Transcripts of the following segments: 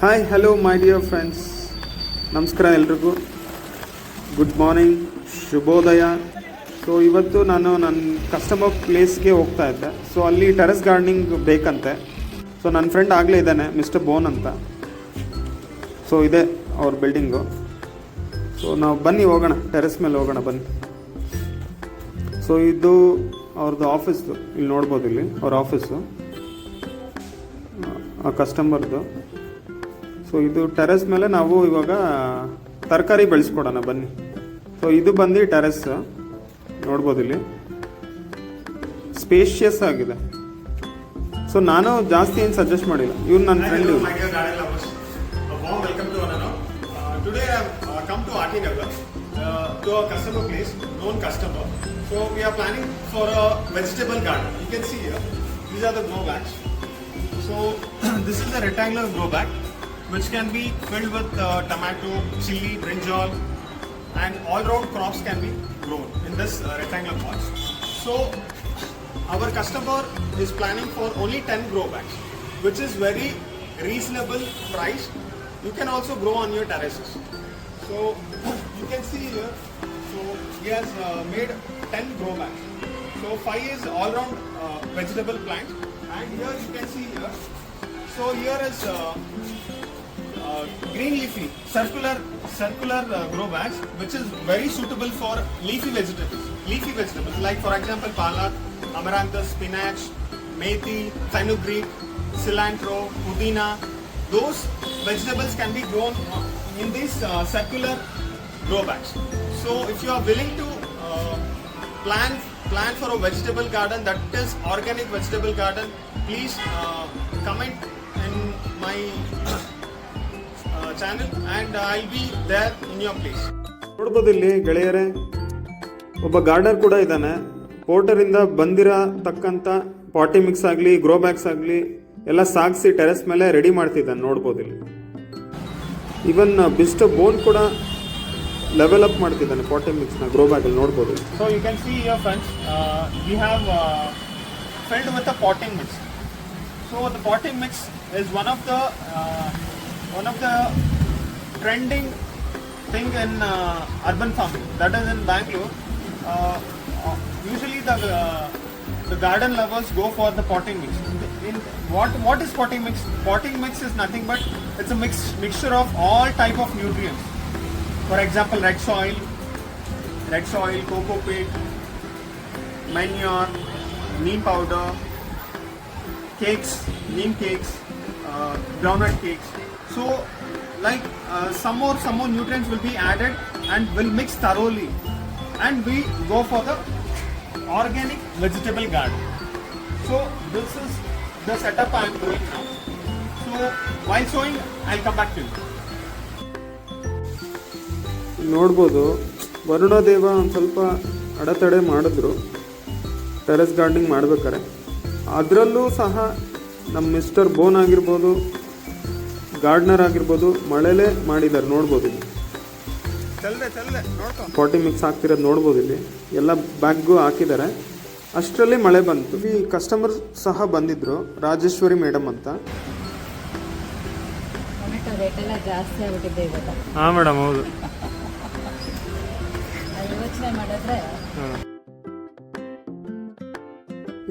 Hi hello my dear friends, ನಮಸ್ಕಾರ ಎಲ್ರಿಗೂ. Good morning, ಶುಭೋದಯ. ಸೊ ಇವತ್ತು ನಾನು ನನ್ನ ಕಸ್ಟಮರ್ ಪ್ಲೇಸ್ಗೆ ಹೋಗ್ತಾ ಇದ್ದೆ. ಸೊ ಅಲ್ಲಿ ಟೆರೆಸ್ ಗಾರ್ಡನಿಂಗ್ ಬೇಕಂತೆ. ಸೊ ನನ್ನ ಫ್ರೆಂಡ್ ಆಗಲೇ ಇದ್ದಾನೆ, ಮಿಸ್ಟರ್ ಬೋನ್ ಅಂತ. ಸೊ ಇದೆ ಅವ್ರ ಬಿಲ್ಡಿಂಗು. ಸೊ ನಾವು ಬನ್ನಿ ಹೋಗೋಣ, ಟೆರೆಸ್ ಮೇಲೆ ಹೋಗೋಣ ಬನ್ನಿ. ಸೊ ಇದು ಅವ್ರದ್ದು ಆಫೀಸ್ದು, ಇಲ್ಲಿ ನೋಡ್ಬೋದು, ಇಲ್ಲಿ ಅವ್ರ ಆಫೀಸು, ಆ ಕಸ್ಟಮರ್ದು. ಸೊ ಇದು ಟೆರೆಸ್ ಮೇಲೆ ನಾವು ಇವಾಗ ತರಕಾರಿ ಬೆಳೆಸ್ಕೊಡೋಣ ಬನ್ನಿ. ಸೊ ಇದು ಬಂದು ಟೆರೆಸ್ ನೋಡ್ಬೋದು, ಇಲ್ಲಿ ಸ್ಪೇಷಿಯಸ್ ಆಗಿದೆ. ಸೊ ನಾನು ಜಾಸ್ತಿ ಏನು ಸಜೆಸ್ಟ್ ಮಾಡಿಲ್ಲ, ಇವ್ನು ನನ್ನ friend. Today I have come to RT Nagar to a customer place, known customer. So we are planning for a vegetable garden. You can see here, these are the grow bags. So this is a rectangular grow bag which can be filled with tomato, chili, brinjal, and all round crops can be grown in this rectangular pots. So our customer is planning for only 10 grow bags, which is very reasonable price. You can also grow on your terraces. So you can see here, so he has made 10 grow bags. So 5 is all round vegetable plants, and here you can see here. So here is green leafy circular grow bags, which is very suitable for leafy vegetables like, for example, palak, amaranthus, spinach, methi, fenugreek, cilantro, pudina. Those vegetables can be grown in these circular grow bags. So if you are willing to plan for a vegetable garden, that is organic vegetable garden, please comment in my channel and I'll be there in your place. ನೋಡ್ಬೋದು ಇಲ್ಲಿ ಗೆಳೆಯರೇ, ಒಬ್ಬ gardener ಕೂಡ ಇದ್ದಾನೆ. ಪೋರ್ಟರಿಂದ ಬಂದಿರತಕ್ಕಂಥ ಪಾಟಿ mix ಆಗಲಿ, grow bags ಆಗಲಿ ಎಲ್ಲ ಸಾಗಿಸಿ ಟೆರೆಸ್ ಮೇಲೆ ರೆಡಿ ಮಾಡ್ತಿದ್ದಾನೆ, ನೋಡ್ಬೋದು ಇಲ್ಲಿ. ಇವನ್ ಮಿಸ್ಟರ್ ಬೋನ್ ಕೂಡ ಲೆವೆಲ್ ಅಪ್ ಮಾಡ್ತಿದ್ದಾನೆ ಪಾಟಿ ಮಿಕ್ಸ್ನ ಗ್ರೋ ಬ್ಯಾಗಲ್ಲಿ, ನೋಡ್ಬೋದು. So you can see here friends, we have filled with a potting mix. So the potting mix is one of the trending thing in urban farming, that is in Bangalore. Usually the garden lovers go for the potting mix. What is potting mix? Potting mix is nothing but it's a mixture of all type of nutrients. For example, red soil, coco peat, manure, neem powder, cakes, neem cakes, groundnut cakes. So like some more nutrients will be added and will mix thoroughly, and we go for the organic vegetable garden. So this is the setup I am doing now. So while showing, I'll come back to you. ನೋಡ್ಬೋದು, ವರುಣದೇವ ಒಂದು ಸ್ವಲ್ಪ ಅಡೆತಡೆ ಮಾಡಿದ್ರು terrace gardening ಮಾಡ್ಬೇಕಾರೆ. ಅದರಲ್ಲೂ ಸಹ ನಮ್ಮ mister ಬೋನ್ ಆಗಿರ್ಬೋದು, ಗಾರ್ಡನರ್ ಆಗಿರ್ಬೋದು, ಮಳೆಲೇ ಮಾಡಿದ್ದಾರೆ, ನೋಡ್ಬೋದು. ಇಲ್ಲಿ ಪಾಟಿ ಮಿಕ್ಸ್ ಹಾಕ್ತಿರೋದು ನೋಡ್ಬೋದು, ಇಲ್ಲಿ ಎಲ್ಲ ಬ್ಯಾಗ್ಗೂ ಹಾಕಿದ್ದಾರೆ. ಅಷ್ಟರಲ್ಲಿ ಮಳೆ ಬಂತು. ಈ ಕಸ್ಟಮರ್ ಸಹ ಬಂದಿದ್ರು, ರಾಜೇಶ್ವರಿ ಮೇಡಮ್ ಅಂತ. ಜಾಸ್ತಿ ಆಗ್ಬಿಟ್ಟಿದೆ ಇವಾಗ. ಹಾ ಮೇಡಮ್, ಹೌದು. ಯೋಚನೆ ಮಾಡಿದ್ರೆ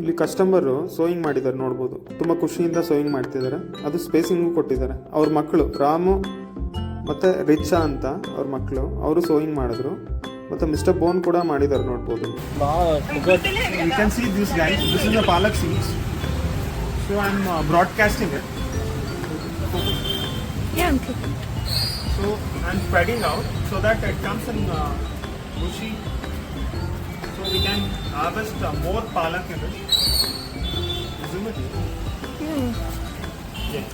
ಇಲ್ಲಿ ಕಸ್ಟಮರು ಸೋಯಿಂಗ್ ಮಾಡಿದ್ದಾರೆ, ನೋಡ್ಬೋದು. ತುಂಬ ಖುಷಿಯಿಂದ ಸೋಯಿಂಗ್ ಮಾಡ್ತಿದ್ದಾರೆ. ಅದು ಸ್ಪೇಸಿಂಗು ಕೊಟ್ಟಿದ್ದಾರೆ. ಅವ್ರ ಮಕ್ಕಳು ರಾಮು ಮತ್ತು ರಿಚಾ ಅಂತ ಅವ್ರ ಮಕ್ಕಳು, ಅವರು ಸೋಯಿಂಗ್ ಮಾಡಿದ್ರು. ಮತ್ತು ಮಿಸ್ಟರ್ ಬೋನ್ ಕೂಡ ಮಾಡಿದ್ದಾರೆ, ನೋಡ್ಬೋದು. You can see this guys, this is the palak seeds. So I'm broadcasting it. So I'm spreading out so that it comes in bushy, so we can harvest more palak in it. Zoom it. Yeah.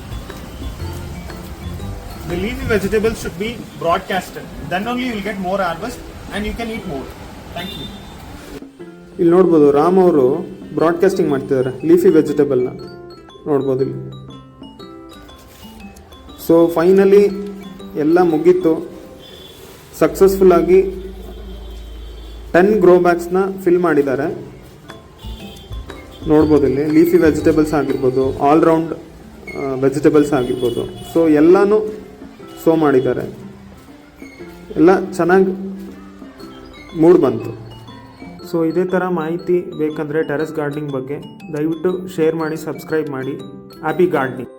The leafy vegetables should be broadcasted, then only you will get more harvest and you can eat more. Thank you. ಇಲ್ಲಿ ನೋಡ್ಬೋದು, ರಾಮ್ ಅವರು broadcasting ಮಾಡ್ತಿದ್ದಾರೆ leafy ವೆಜಿಟೇಬಲ್ನ, ನೋಡ್ಬೋದು ಇಲ್ಲಿ. So finally ಎಲ್ಲ ಮುಗೀತು. ಸಕ್ಸಸ್ಫುಲ್ಲಾಗಿ 10 grow ಬ್ಯಾಗ್ಸ್ನ fill ಮಾಡಿದ್ದಾರೆ, ನೋಡ್ಬೋದು. ಇಲ್ಲಿ ಲೀಫಿ ವೆಜಿಟೇಬಲ್ಸ್ ಆಗಿರ್ಬೋದು, ಆಲ್ರೌಂಡ್ ವೆಜಿಟೇಬಲ್ಸ್ ಆಗಿರ್ಬೋದು. ಸೊ ಎಲ್ಲನೂ ಸೋ ಮಾಡಿದ್ದಾರೆ, ಎಲ್ಲ ಚೆನ್ನಾಗಿ ಮೂಡ್ ಬಂತು. ಸೊ ಇದೇ ಥರ ಮಾಹಿತಿ ಬೇಕಂದರೆ ಟೆರೆಸ್ ಗಾರ್ಡನಿಂಗ್ ಬಗ್ಗೆ ದಯವಿಟ್ಟು ಶೇರ್ ಮಾಡಿ, ಸಬ್ಸ್ಕ್ರೈಬ್ ಮಾಡಿ. Happy gardening.